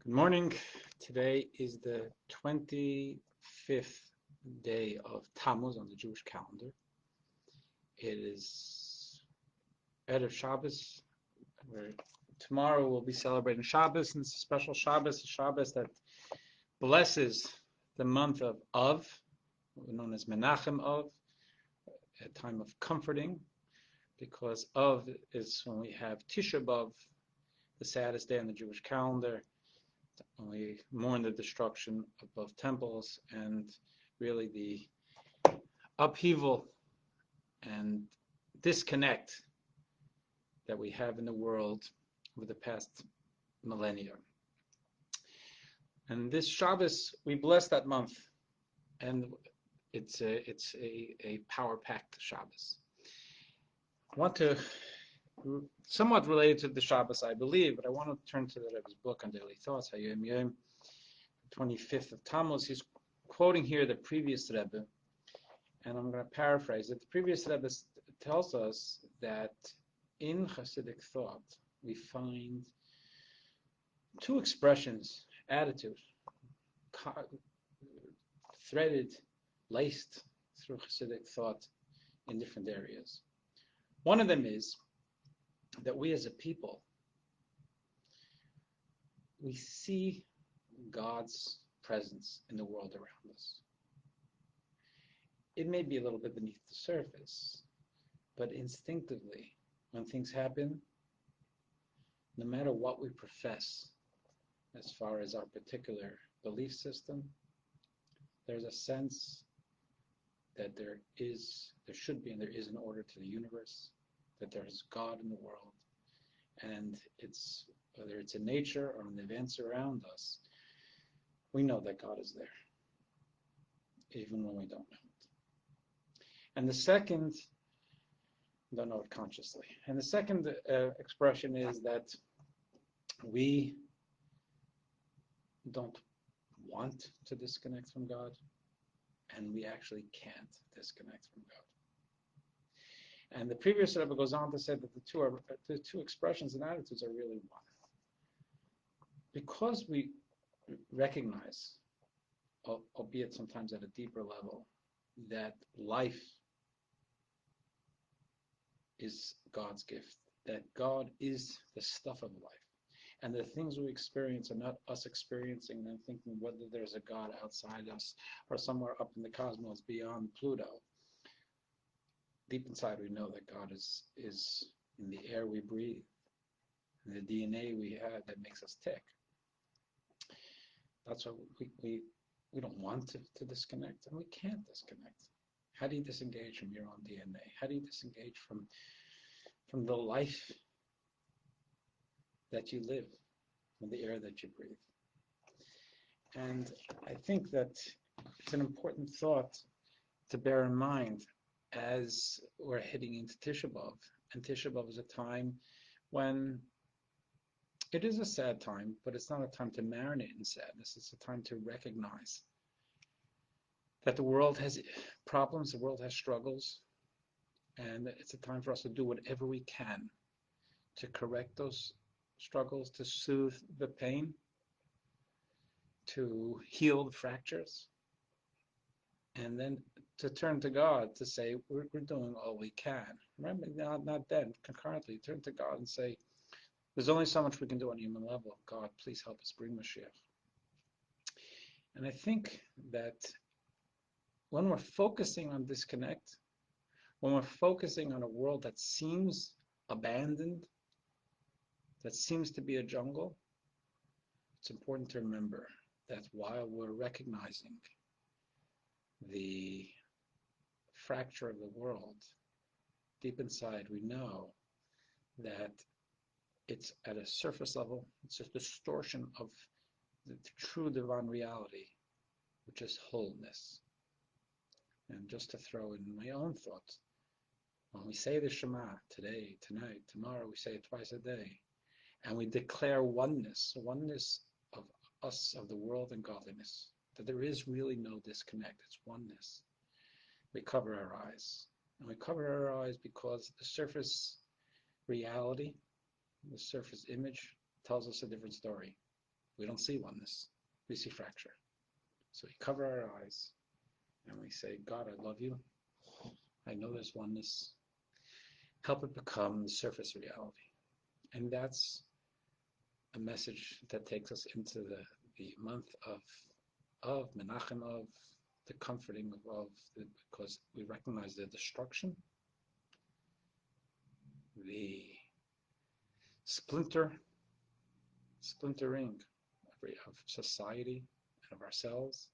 Good morning. Today is the 25th day of Tammuz on the Jewish calendar. It is Erev Shabbos. Tomorrow we'll be celebrating Shabbos, and it's a special Shabbos, a Shabbos that blesses the month of Av, known as Menachem Av, a time of comforting, because Av is when we have Tisha B'Av, the saddest day on the Jewish calendar. We mourn the destruction of both temples and really the upheaval and disconnect that we have in the world over the past millennia. And this Shabbos, we bless that month, and it's a power-packed Shabbos. I want to, somewhat related to the Shabbos, I believe, but I want to turn to the Rebbe's book on daily thoughts, Hayom Yom, 25th of Tammuz. He's quoting here the previous Rebbe, and I'm going to paraphrase it. The previous Rebbe tells us that in Hasidic thought, we find two expressions, attitude, threaded, laced through Hasidic thought in different areas. One of them is that we as a people, we see God's presence in the world around us. It may be a little bit beneath the surface, but instinctively, when things happen, no matter what we profess as far as our particular belief system, there's a sense that there should be, and there is an order to the universe, that there is God in the world, and whether it's in nature or in the events around us, we know that God is there, even when we don't know it. And the second, don't know it consciously. And the second expression is that we don't want to disconnect from God, and we actually can't disconnect from God. And the previous Rebbe goes on to say that the two expressions and attitudes are really one. Because we recognize, albeit sometimes at a deeper level, that life is God's gift, that God is the stuff of life, and the things we experience are not us experiencing and thinking whether there's a God outside us or somewhere up in the cosmos beyond Pluto. Deep inside, we know that God is in the air we breathe, in the DNA we have that makes us tick. That's why we don't want to disconnect, and we can't disconnect. How do you disengage from your own DNA? How do you disengage from the life that you live, from the air that you breathe? And I think that it's an important thought to bear in mind as we're heading into Tisha B'Av. And Tisha B'Av is a time when it is a sad time, but it's not a time to marinate in sadness. It's a time to recognize that the world has problems, the world has struggles, and it's a time for us to do whatever we can to correct those struggles, to soothe the pain, to heal the fractures, and then to turn to God to say, we're doing all we can. Remember, not then, concurrently, turn to God and say, there's only so much we can do on a human level. God, please help us bring Mashiach. And I think that when we're focusing on disconnect, when we're focusing on a world that seems abandoned, that seems to be a jungle, it's important to remember that while we're recognizing the fracture of the world, deep inside we know that it's at a surface level, it's a distortion of the true divine reality, which is wholeness. And just to throw in my own thoughts, when we say the Shema today, tonight, tomorrow, we say it twice a day, and we declare oneness of us, of the world, and godliness, that there is really no disconnect, it's oneness. We cover our eyes. And we cover our eyes because the surface reality, the surface image, tells us a different story. We don't see oneness. We see fracture. So we cover our eyes and we say, God, I love you. I know there's oneness. Help it become the surface reality. And that's a message that takes us into the month of Menachem, of the comforting because we recognize the destruction, the splintering of society and of ourselves.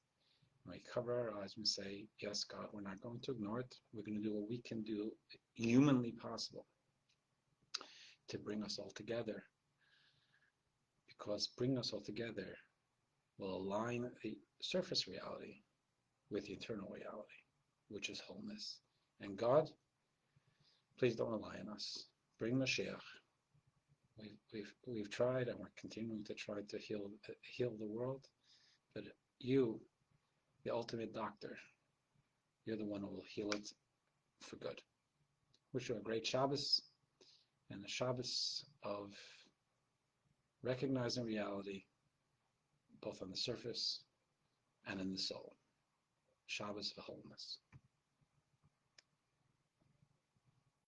And we cover our eyes and say, yes, God, we're not going to ignore it. We're going to do what we can do humanly possible to bring us all together. Because bringing us all together will align the surface reality with the eternal reality, which is wholeness. And God, please don't rely on us. Bring Mashiach. We've tried and we're continuing to try to heal the world, but you, the ultimate doctor, you're the one who will heal it for good. Wish you a great Shabbos and a Shabbos of recognizing reality both on the surface and in the soul. Shabbos for wholeness.